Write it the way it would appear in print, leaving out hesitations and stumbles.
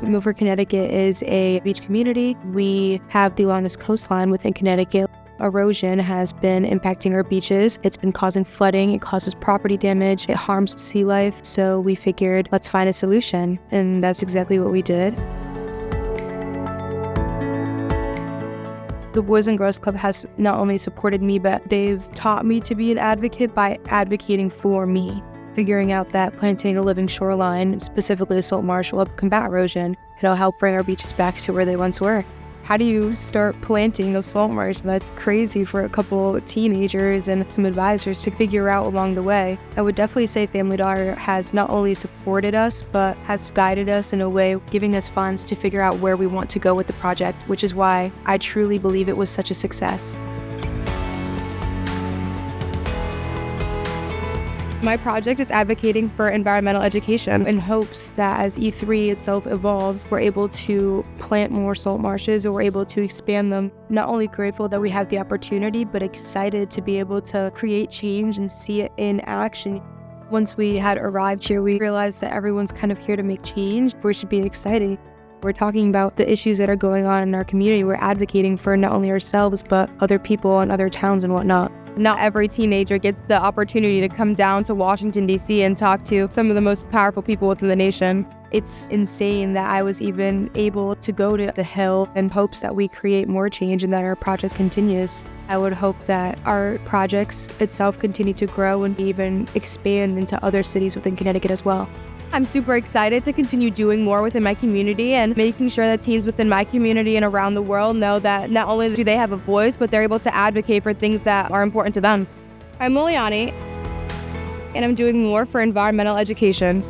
Milford, Connecticut is a beach community. We have the longest coastline within Connecticut. Erosion has been impacting our beaches. It's been causing flooding, it causes property damage, it harms sea life. So we figured, let's find a solution. And that's exactly what we did. The Boys and Girls Club has not only supported me, but they've taught me to be an advocate by advocating for me. Figuring out that planting a living shoreline, specifically a salt marsh, will help combat erosion. It'll help bring our beaches back to where they once were. How do you start planting a salt marsh? That's crazy for a couple teenagers and some advisors to figure out along the way. I would definitely say Family Dollar has not only supported us, but has guided us in a way, giving us funds to figure out where we want to go with the project, which is why I truly believe it was such a success. My project is advocating for environmental education in hopes that as E3 itself evolves, we're able to plant more salt marshes or we're able to expand them. Not only grateful that we have the opportunity, but excited to be able to create change and see it in action. Once we had arrived here, we realized that everyone's kind of here to make change, which should be exciting. We're talking about the issues that are going on in our community. We're advocating for not only ourselves, but other people in other towns and whatnot. Not every teenager gets the opportunity to come down to Washington, D.C. and talk to some of the most powerful people within the nation. It's insane that I was even able to go to the Hill in hopes that we create more change and that our project continues. I would hope that our projects itself continue to grow and even expand into other cities within Connecticut as well. I'm super excited to continue doing more within my community and making sure that teens within my community and around the world know that not only do they have a voice, but they're able to advocate for things that are important to them. I'm Lilliany, and I'm doing more for environmental education.